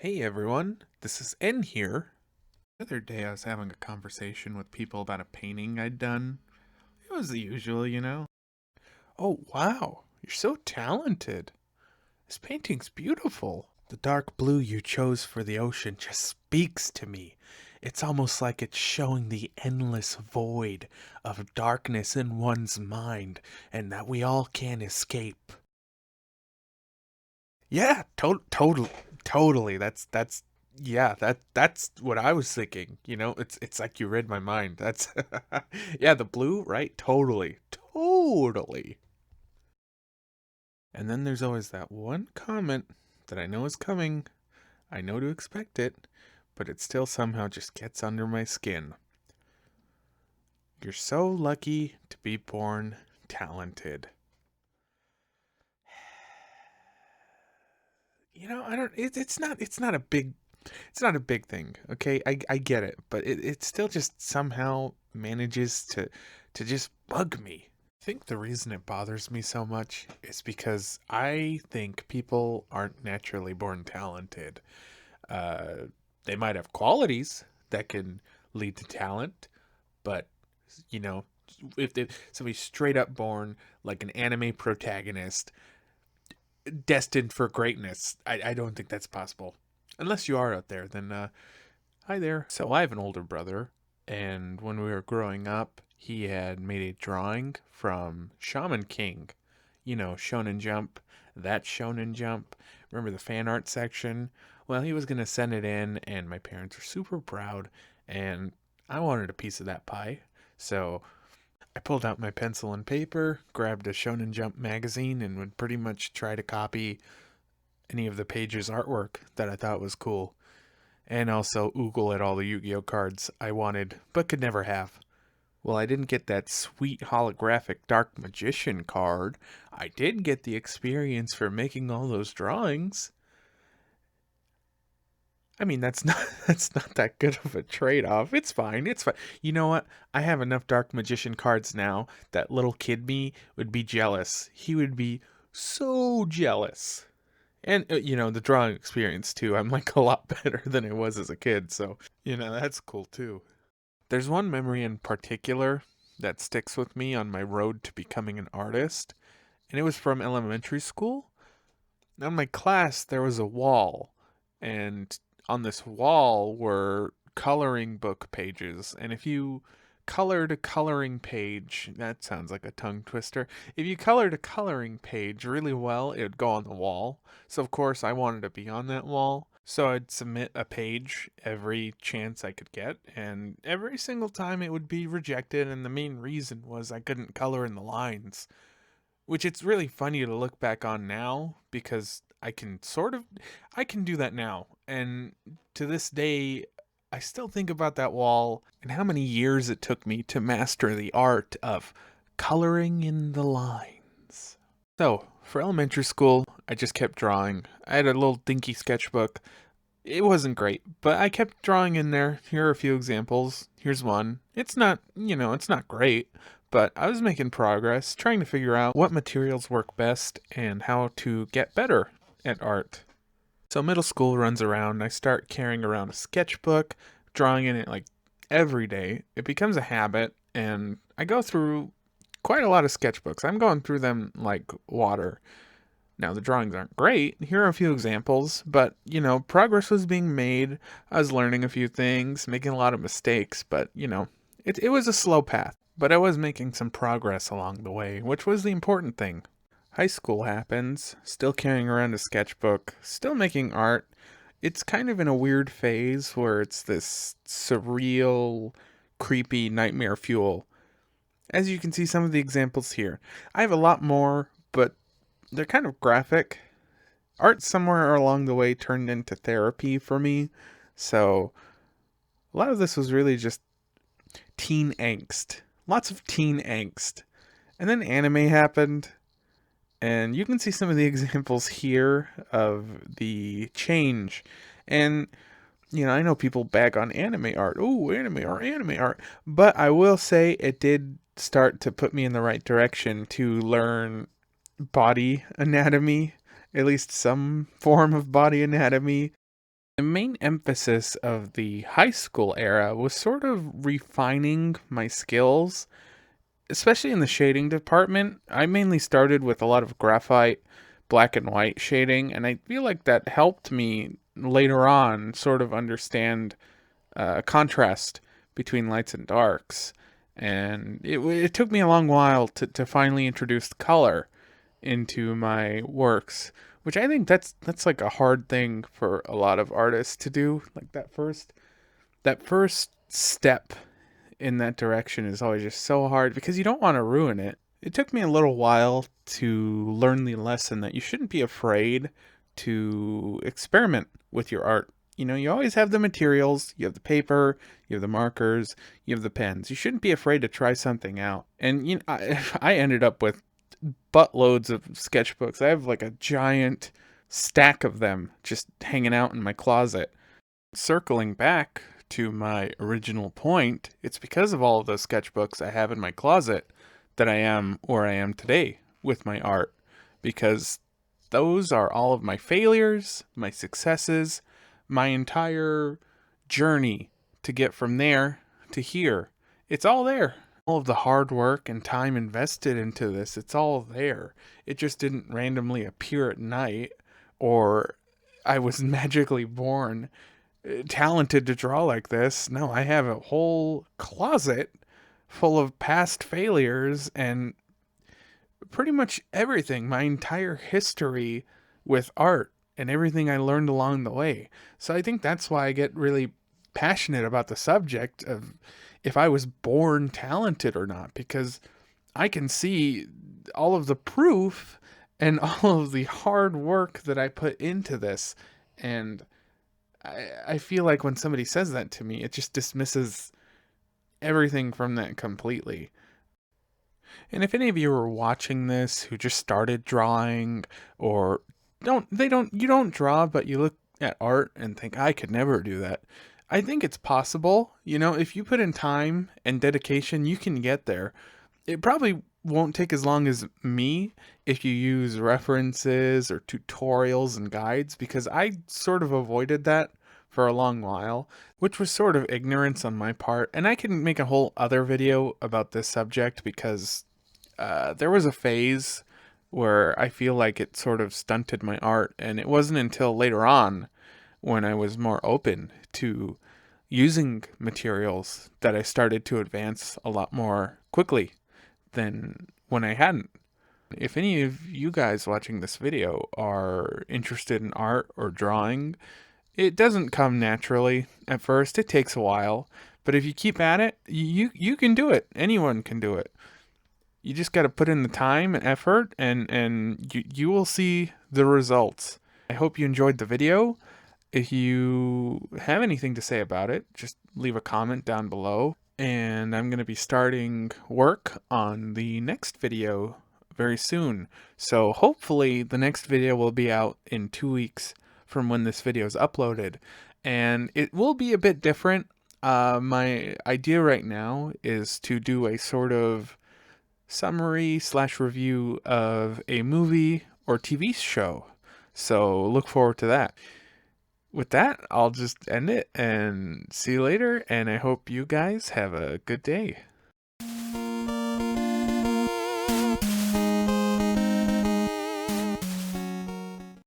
Hey everyone, this is N here. The other day I was having a conversation with people about a painting I'd done. It was the usual. Oh wow, you're so talented. This painting's beautiful. The dark blue you chose for the ocean just speaks to me. It's almost like it's showing the endless void of darkness in one's mind and that we all can't escape. Yeah, totally. That's what I was thinking. It's like you read my mind. That's yeah, the blue, right? Totally. And then there's always that one comment that I know is coming. I know to expect it, but it still somehow just gets under my skin. You're so lucky to be born talented. I don't. It's not a big thing. Okay, I get it, but it still just somehow manages to just bug me. I think the reason it bothers me so much is because I think people aren't naturally born talented. Uh, they might have qualities that can lead to talent, but you know, if somebody's straight up born like an anime protagonist destined for greatness. I don't think that's possible. Unless you are out there, then hi there. So I have an older brother, and when we were growing up, he had made a drawing from Shaman King. Shonen Jump. That Shonen Jump. Remember the fan art section? Well, he was going to send it in, and my parents were super proud, and I wanted a piece of that pie. So I pulled out my pencil and paper, grabbed a Shonen Jump magazine, and would pretty much try to copy any of the pages' artwork that I thought was cool. And also oogle at all the Yu Gi Oh cards I wanted but could never have. Well, I didn't get that sweet holographic Dark Magician card. I did get the experience for making all those drawings. I mean, that's not that's not that good of a trade-off. It's fine. It's fine. You know what? I have enough Dark Magician cards now that little kid me would be jealous. He would be so jealous. And the drawing experience too. I'm like a lot better than I was as a kid, so that's cool too. There's one memory in particular that sticks with me on my road to becoming an artist, and it was from elementary school. Now, in my class, there was a wall, and on this wall were coloring book pages. And if you colored a coloring page, that sounds like a tongue twister. If you colored a coloring page really well, it would go on the wall. So, of course, I wanted to be on that wall. So I'd submit a page every chance I could get, and every single time it would be rejected. And the main reason was I couldn't color in the lines, which it's really funny to look back on now because I can do that now. And to this day I still think about that wall and how many years it took me to master the art of coloring in the lines. So, for elementary school, I just kept drawing. I had a little dinky sketchbook. It wasn't great, but I kept drawing in there. Here are a few examples. Here's one. It's not great, but I was making progress, trying to figure out what materials work best and how to get better at art. So middle school runs around, I start carrying around a sketchbook, drawing in it like every day. It becomes a habit, and I go through quite a lot of sketchbooks. I'm going through them like water. Now, the drawings aren't great. Here are a few examples, but progress was being made. I was learning a few things, making a lot of mistakes, but it was a slow path. But I was making some progress along the way, which was the important thing. High school happens, still carrying around a sketchbook, still making art. It's kind of in a weird phase where it's this surreal, creepy nightmare fuel. As you can see, some of the examples here. I have a lot more, but they're kind of graphic. Art somewhere along the way turned into therapy for me. So a lot of this was really just teen angst. Lots of teen angst. And then anime happened. And you can see some of the examples here of the change. And, I know people bag on anime art. Oh, anime art, anime art. But I will say it did start to put me in the right direction to learn body anatomy, at least some form of body anatomy. The main emphasis of the high school era was sort of refining my skills, especially in the shading department. I mainly started with a lot of graphite, black and white shading, and I feel like that helped me later on sort of understand contrast between lights and darks. And it took me a long while to finally introduce color into my works, which I think that's like a hard thing for a lot of artists to do. Like that first step in that direction is always just so hard because you don't want to ruin it. It took me a little while to learn the lesson that you shouldn't be afraid to experiment with your art. You know, you always have the materials, you have the paper, you have the markers, you have the pens. You shouldn't be afraid to try something out. And I ended up with buttloads of sketchbooks. I have like a giant stack of them just hanging out in my closet. Circling back to my original point, it's because of all of those sketchbooks I have in my closet that I am where I am today with my art, because those are all of my failures, my successes, my entire journey to get from there to here. It's all there. All of the hard work and time invested into this, it's all there. It just didn't randomly appear at night, or I was magically born talented to draw like this. No, I have a whole closet full of past failures and pretty much everything, my entire history with art and everything I learned along the way. So I think that's why I get really passionate about the subject of if I was born talented or not, because I can see all of the proof and all of the hard work that I put into this. And I feel like when somebody says that to me, it just dismisses everything from that completely. And if any of you are watching this who just started drawing, or you don't draw, but you look at art and think, I could never do that. I think it's possible. You know, if you put in time and dedication, you can get there. It probably won't take as long as me if you use references or tutorials and guides, because I sort of avoided that for a long while, which was sort of ignorance on my part. And I can make a whole other video about this subject because there was a phase where I feel like it sort of stunted my art, and it wasn't until later on when I was more open to using materials that I started to advance a lot more quickly than when I hadn't. If any of you guys watching this video are interested in art or drawing, it doesn't come naturally at first. It takes a while, but if you keep at it, you can do it. Anyone can do it. You just got to put in the time and effort, and you will see the results. I hope you enjoyed the video. If you have anything to say about it, just leave a comment down below. And I'm going to be starting work on the next video very soon. So hopefully the next video will be out in 2 weeks from when this video is uploaded. And it will be a bit different. My idea right now is to do a sort of summary / review of a movie or TV show. So look forward to that. With that, I'll just end it and see you later, and I hope you guys have a good day.